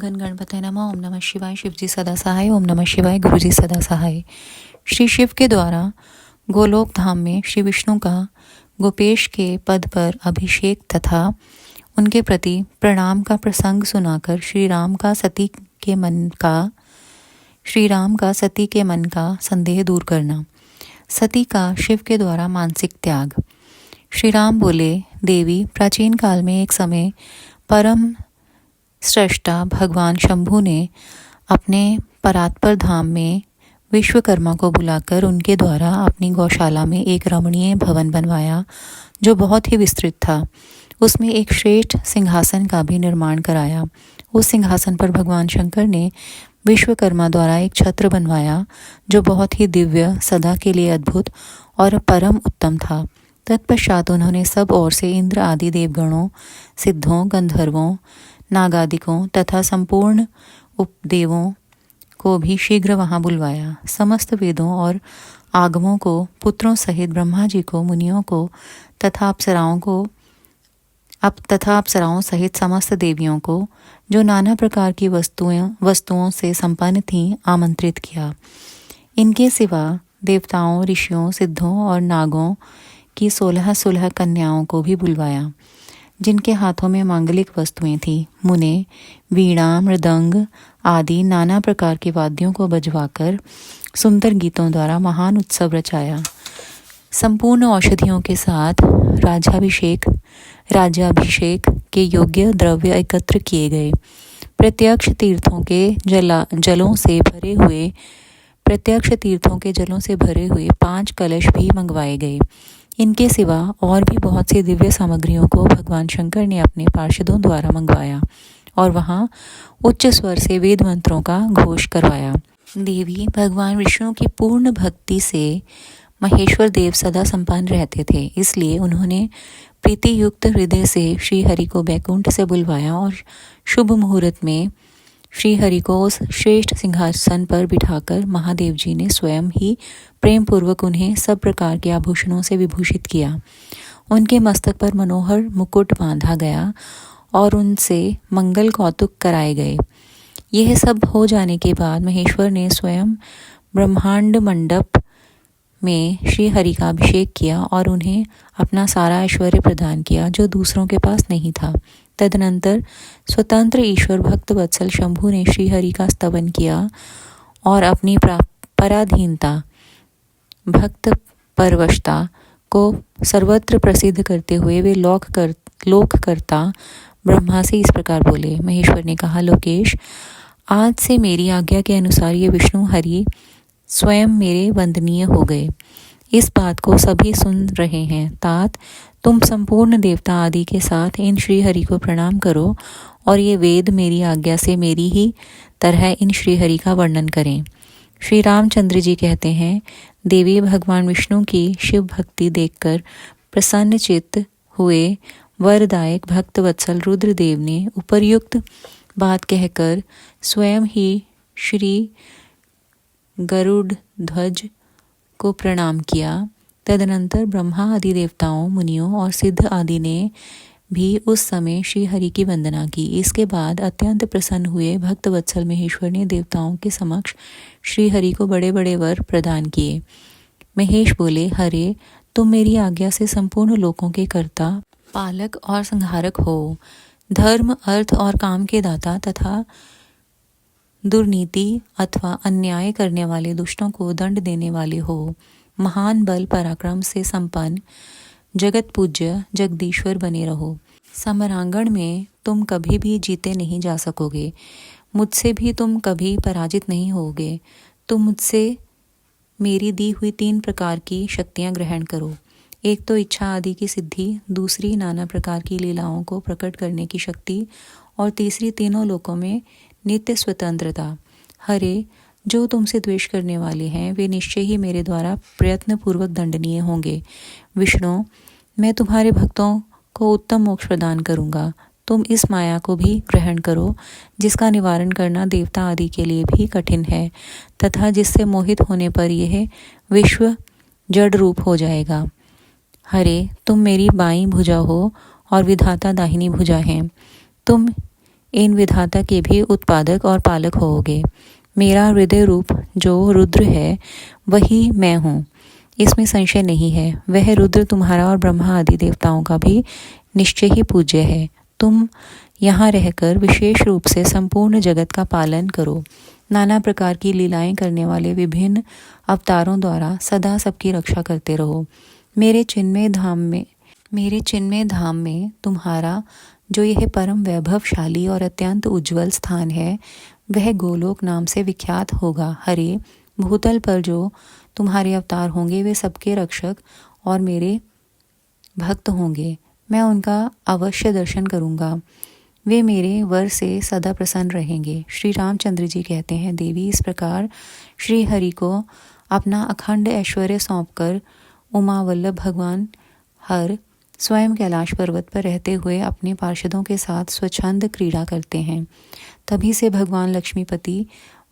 घन गणपतये नमः। ओम नमः शिवाय। शिवजी सदा सहाय। ओम नमः शिवाय। गुरुजी सदा सहाय। श्री शिव के द्वारा गोलोक धाम में श्री विष्णु का गोपेश के पद पर अभिषेक तथा उनके प्रति प्रणाम का प्रसंग सुनाकर श्री राम का सती के मन का संदेह दूर करना। सती का शिव के द्वारा मानसिक त्याग। श्री राम बोले, देवी, प्राचीन काल में एक समय परम सृष्टा भगवान शंभु ने अपने परात्पर धाम में विश्वकर्मा को बुलाकर उनके द्वारा अपनी गौशाला में एक रमणीय भवन बनवाया जो बहुत ही विस्तृत था। उसमें एक श्रेष्ठ सिंहासन का भी निर्माण कराया। उस सिंहासन पर भगवान शंकर ने विश्वकर्मा द्वारा एक छत्र बनवाया जो बहुत ही दिव्य, सदा के लिए अद्भुत और परम उत्तम था। तत्पश्चात उन्होंने सब ओर से इंद्र आदि देवगणों, सिद्धों, गंधर्वों, नागादिकों तथा संपूर्ण उपदेवों को भी शीघ्र वहां बुलवाया। समस्त वेदों और आगमों को, पुत्रों सहित ब्रह्मा जी को, मुनियों को तथा अप्सराओं सहित समस्त देवियों को जो नाना प्रकार की वस्तुओं से संपन्न थीं, आमंत्रित किया। इनके सिवा देवताओं, ऋषियों, सिद्धों और नागों की 16 कन्याओं को भी बुलवाया जिनके हाथों में मांगलिक वस्तुएं थीं। मुने वीणा, मृदंग आदि नाना प्रकार के वाद्यों को बजवाकर सुंदर गीतों द्वारा महान उत्सव रचाया। संपूर्ण औषधियों के साथ राज्याभिषेक के योग्य द्रव्य एकत्र किए गए। प्रत्यक्ष तीर्थों के जलों से भरे हुए 5 कलश भी मंगवाए गए। इनके सिवा और भी बहुत सी दिव्य सामग्रियों को भगवान शंकर ने अपने पार्षदों द्वारा मंगवाया और वहां उच्च स्वर से वेद मंत्रों का घोष करवाया। देवी, भगवान विष्णु की पूर्ण भक्ति से महेश्वर देव सदा संपन्न रहते थे, इसलिए उन्होंने प्रीति युक्त हृदय से श्री हरि को बैकुंठ से बुलवाया और शुभ मुहूर्त में श्री हरि को उस श्रेष्ठ सिंहासन पर बिठाकर महादेव जी ने स्वयं ही प्रेम पूर्वक उन्हें सब प्रकार के आभूषणों से विभूषित किया। उनके मस्तक पर मनोहर मुकुट बांधा गया और उनसे मंगल कौतुक कराए गए। यह सब हो जाने के बाद महेश्वर ने स्वयं ब्रह्मांड मंडप में श्री हरि का अभिषेक किया और उन्हें अपना सारा ऐश्वर्य प्रदान किया जो दूसरों के पास नहीं था। तदनंतर स्वतंत्र ईश्वर भक्त वत्सल शंभु ने श्री हरि का स्तवन किया और अपनी पराधीनता, भक्त परवशता को सर्वत्र प्रसिद्ध करते हुए वे लोककर्ता ब्रह्मा से इस प्रकार बोले। महेश्वर ने कहा, लोकेश, आज से मेरी आज्ञा के अनुसार ये विष्णु हरि स्वयं मेरे वंदनीय हो गए। इस बात को सभी सुन रहे हैं। तात, तुम संपूर्ण देवता आदि के साथ इन श्री हरि को प्रणाम करो और ये वेद मेरी आज्ञा से मेरी ही तरह इन श्री हरि का वर्णन करें। श्री रामचंद्र जी कहते हैं, देवी, भगवान विष्णु की शिव भक्ति देखकर प्रसन्न चित्त हुए वरदायक भक्त वत्सल रुद्रदेव ने उपर्युक्त बात कहकर स्वयं ही श्री गरुड़ ध्वज को प्रणाम किया। तदनंतर ब्रह्मा आदि देवताओं, मुनियों और सिद्ध आदि ने भी उस समय श्री हरि की वंदना की। इसके बाद अत्यंत प्रसन्न हुए भक्त वत्सल महेश्वर ने देवताओं के समक्ष श्री हरि को बड़े बड़े वर प्रदान किए। महेश बोले, हरे, तुम मेरी आज्ञा से संपूर्ण लोकों के कर्ता, पालक और संहारक हो। धर्म, अर्थ और काम के दाता तथा दुर्नीति अथवा अन्याय करने वाले दुष्टों को दंड देने वाले हो। महान बल पराक्रम से संपन्न जगत पूज्य जगदीश्वर बने रहो। समरांगण में तुम कभी भी जीते नहीं जा सकोगे। मुझसे भी तुम कभी पराजित नहीं होगे। तुम मुझसे मेरी दी हुई 3 प्रकार की शक्तियां ग्रहण करो। एक तो इच्छा आदि की सिद्धि, दूसरी नाना प्रकार की लीलाओं को प्रकट करने की शक्ति और तीसरी तीनों लोकों में नित्य स्वतंत्रता। हरे, जो तुमसे द्वेष करने वाले हैं वे निश्चय ही मेरे द्वारा प्रयत्न पूर्वक दंडनीय होंगे। विष्णु, मैं तुम्हारे भक्तों को उत्तम मोक्ष प्रदान करूंगा। तुम इस माया को भी ग्रहण करो जिसका निवारण करना देवता आदि के लिए भी कठिन है तथा जिससे मोहित होने पर यह विश्व जड़ रूप हो जाएगा। हरे, तुम मेरी बाईं भुजा हो और विधाता दाहिनी भुजा हैं। तुम इन विधाता के भी उत्पादक और पालक होोगे। मेरा हृदय रूप जो रुद्र है वही मैं हूँ, इसमें संशय नहीं है। वह रुद्र तुम्हारा और ब्रह्मा आदि देवताओं का भी निश्चय ही पूज्य है। तुम यहाँ रहकर विशेष रूप से संपूर्ण जगत का पालन करो। नाना प्रकार की लीलाएं करने वाले विभिन्न अवतारों द्वारा सदा सबकी रक्षा करते रहो। मेरे चिन्मय धाम में तुम्हारा जो यह परम वैभवशाली और अत्यंत उज्ज्वल स्थान है वह गोलोक नाम से विख्यात होगा। हरे, भूतल पर जो तुम्हारे अवतार होंगे वे सबके रक्षक और मेरे भक्त होंगे। मैं उनका अवश्य दर्शन करूंगा। वे मेरे वर से सदा प्रसन्न रहेंगे। श्री रामचंद्र जी कहते हैं, देवी इस प्रकार श्री हरि को अपना अखंड ऐश्वर्य सौंपकर उमा वल्लभ भगवान हर स्वयं कैलाश पर्वत पर रहते हुए अपने पार्षदों के साथ स्वच्छंद क्रीड़ा करते हैं। तभी से भगवान लक्ष्मीपति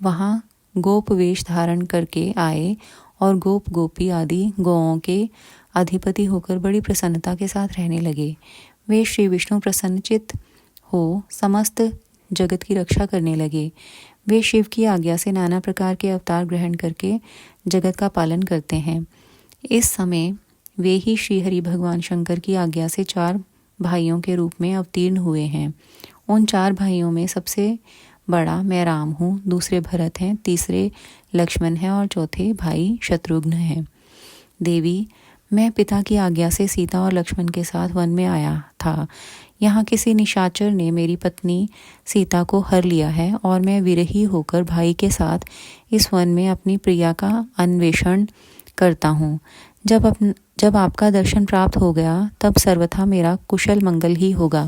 वहाँ गोप वेश धारण करके आए और गोप गोपी आदि गौओं के अधिपति होकर बड़ी प्रसन्नता के साथ रहने लगे। वे श्री विष्णु प्रसन्नचित्त हो समस्त जगत की रक्षा करने लगे। वे शिव की आज्ञा से नाना प्रकार के अवतार ग्रहण करके जगत का पालन करते हैं। इस समय वे ही श्री हरि भगवान शंकर की आज्ञा से 4 भाइयों के रूप में अवतीर्ण हुए हैं। उन 4 भाइयों में सबसे बड़ा मैं राम हूँ, दूसरे भरत हैं, तीसरे लक्ष्मण हैं और चौथे भाई शत्रुघ्न हैं। देवी, मैं पिता की आज्ञा से सीता और लक्ष्मण के साथ वन में आया था। यहाँ किसी निशाचर ने मेरी पत्नी सीता को हर लिया है और मैं विरही होकर भाई के साथ इस वन में अपनी प्रिया का अन्वेषण करता हूँ। जब आपका दर्शन प्राप्त हो गया तब सर्वथा मेरा कुशल मंगल ही होगा।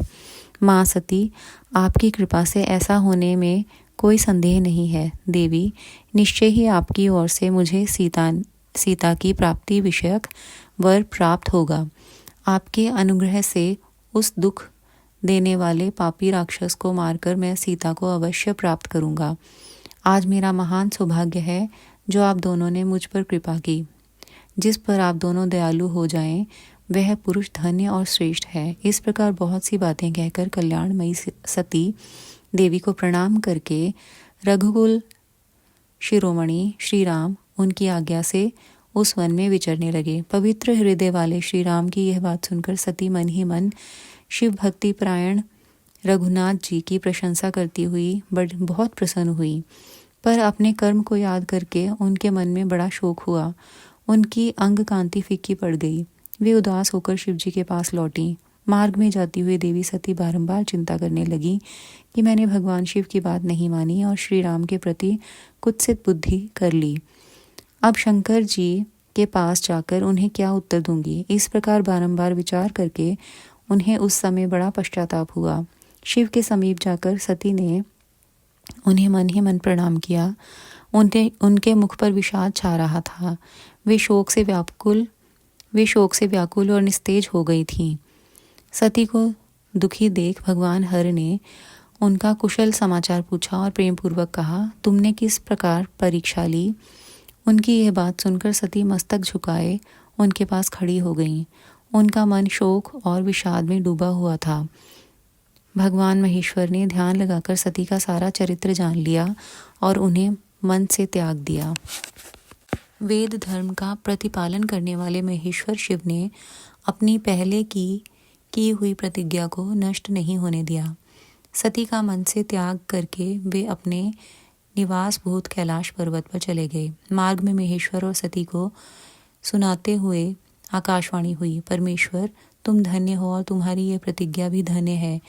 माँ सती, आपकी कृपा से ऐसा होने में कोई संदेह नहीं है। देवी, निश्चय ही आपकी ओर से मुझे सीता की प्राप्ति विषयक वर प्राप्त होगा। आपके अनुग्रह से उस दुख देने वाले पापी राक्षस को मारकर मैं सीता को अवश्य प्राप्त करूंगा। आज मेरा महान सौभाग्य है जो आप दोनों ने मुझ पर कृपा की। जिस पर आप दोनों दयालु हो जाएं वह पुरुष धन्य और श्रेष्ठ है। इस प्रकार बहुत सी बातें कहकर कल्याणमयी सती देवी को प्रणाम करके रघुकुल शिरोमणि श्री राम उनकी आज्ञा से उस वन में विचरने लगे। पवित्र हृदय वाले श्री राम की यह बात सुनकर सती मन ही मन शिव भक्ति परायण रघुनाथ जी की प्रशंसा करती हुई बहुत प्रसन्न हुई, पर अपने कर्म को याद करके उनके मन में बड़ा शोक हुआ। उनकी अंग कांति फीकी पड़ गई। वे उदास होकर शिव जी के पास लौटी। मार्ग में जाती हुई देवी सती बारंबार चिंता करने लगी कि मैंने भगवान शिव की बात नहीं मानी और श्री राम के प्रति कुत्सित बुद्धि कर ली। अब शंकर जी के पास जाकर उन्हें क्या उत्तर दूंगी। इस प्रकार बारंबार विचार करके उन्हें उस समय बड़ा पश्चाताप हुआ। शिव के समीप जाकर सती ने उन्हें मन ही मन प्रणाम किया। उनके मुख पर विषाद छा रहा था। वे शोक से व्याकुल और निस्तेज हो गई थीं। सती को दुखी देख भगवान हर ने उनका कुशल समाचार पूछा और प्रेम पूर्वक कहा, तुमने किस प्रकार परीक्षा ली। उनकी यह बात सुनकर सती मस्तक झुकाए उनके पास खड़ी हो गईं। उनका मन शोक और विषाद में डूबा हुआ था। भगवान महेश्वर ने ध्यान लगाकर सती का सारा चरित्र जान लिया और उन्हें मन से त्याग दिया। वेद धर्म का प्रतिपालन करने वाले महेश्वर शिव ने अपनी पहले की हुई प्रतिज्ञा को नष्ट नहीं होने दिया। सती का मन से त्याग करके वे अपने निवास भूत कैलाश पर्वत पर चले गए। मार्ग में महेश्वर और सती को सुनाते हुए आकाशवाणी हुई, परमेश्वर तुम धन्य हो और तुम्हारी यह प्रतिज्ञा भी धन्य है।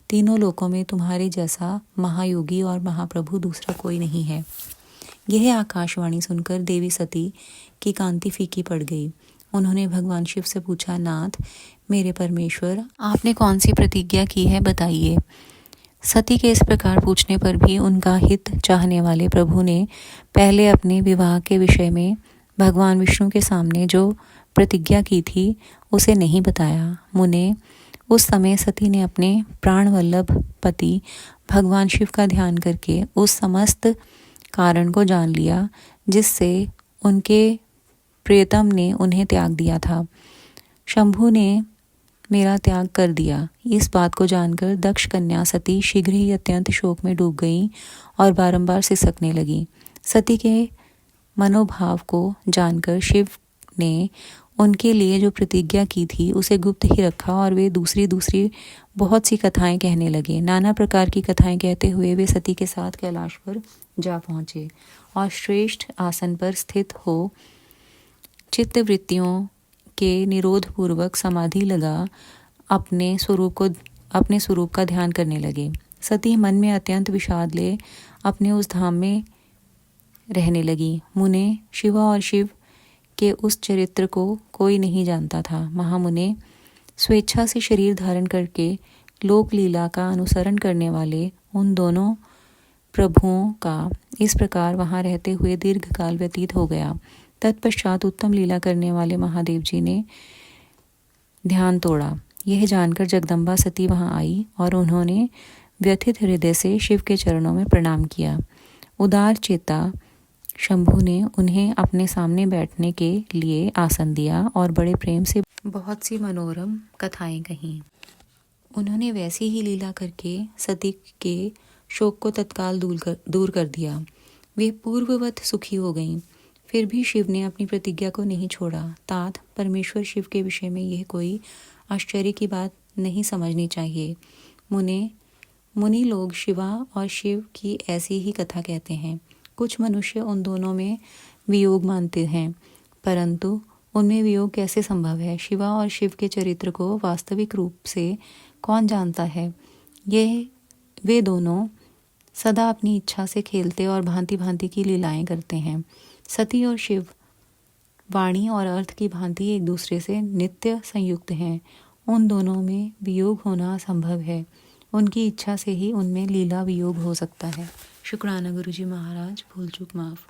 तीनों लोकों में तुम्हारे जैसा महायोगी और महाप्रभु दूसरा कोई नहीं है। यह आकाशवाणी सुनकर देवी सती की कांति फीकी पड़ गई। उन्होंने भगवान शिव से पूछा, नाथ मेरे परमेश्वर, आपने कौन सी प्रतिज्ञा की है, बताइए। सती के इस प्रकार पूछने पर भी उनका हित चाहने वाले प्रभु ने पहले अपने विवाह के विषय में भगवान विष्णु के सामने जो प्रतिज्ञा की थी उसे नहीं बताया। मुने, उस समय सती ने अपने प्राण वल्लभ पति भगवान शिव का ध्यान करके उस समस्त कारण को जान लिया जिससे उनके प्रियतम ने उन्हें त्याग दिया था। शंभु ने मेरा त्याग कर दिया। इस बात को जानकर दक्ष कन्या सती शीघ्र ही अत्यंत शोक में डूब गई और बारंबार सिसकने लगी। सती के मनोभाव को जानकर शिव ने उनके लिए जो प्रतिज्ञा की थी उसे गुप्त ही रखा और वे दूसरी बहुत सी कथाएं कहने लगे। नाना प्रकार की कथाएं कहते हुए वे सती के साथ कैलाश पर जा पहुँचे और श्रेष्ठ आसन पर स्थित हो चित्तवृत्तियों के निरोध पूर्वक समाधि लगा अपने स्वरूप का ध्यान करने लगे। सती मन में अत्यंत विषाद ले अपने उस धाम में रहने लगी। मुने, शिवा और शिव के उस चरित्र को कोई नहीं जानता था। महामुने स्वेच्छा से शरीर धारण करके लोक लीला का अनुसरण करने वाले उन दोनों प्रभुओं का इस प्रकार वहां रहते हुए दीर्घ काल व्यतीत हो गया। तत्पश्चात उत्तम लीला करने वाले महादेव जी ने ध्यान तोड़ा। यह जानकर जगदम्बा सती वहां आई और उन्होंने व्यथित हृदय से शिव के चरणों में प्रणाम किया। उदार चेता शंभु ने उन्हें अपने सामने बैठने के लिए आसन दिया और बड़े प्रेम से बहुत सी मनोरम कथाएं कहीं। उन्होंने वैसी ही लीला करके सती के शोक को तत्काल दूर कर दिया। वे पूर्ववत सुखी हो गईं। फिर भी शिव ने अपनी प्रतिज्ञा को नहीं छोड़ा। तात परमेश्वर शिव के विषय में यह कोई आश्चर्य की बात नहीं समझनी चाहिए। मुनि लोग शिवा और शिव की ऐसी ही कथा कहते हैं। कुछ मनुष्य उन दोनों में वियोग मानते हैं, परंतु उनमें वियोग कैसे संभव है? शिवा और शिव के चरित्र को वास्तविक रूप से कौन जानता है? वे दोनों सदा अपनी इच्छा से खेलते और भांति भांति की लीलाएं करते हैं। सती और शिव वाणी और अर्थ की भांति एक दूसरे से नित्य संयुक्त हैं। उन दोनों में वियोग होना असंभव है। उनकी इच्छा से ही उनमें लीला वियोग हो सकता है। शुक्राना गुरुजी महाराज, भूल चूक माफ।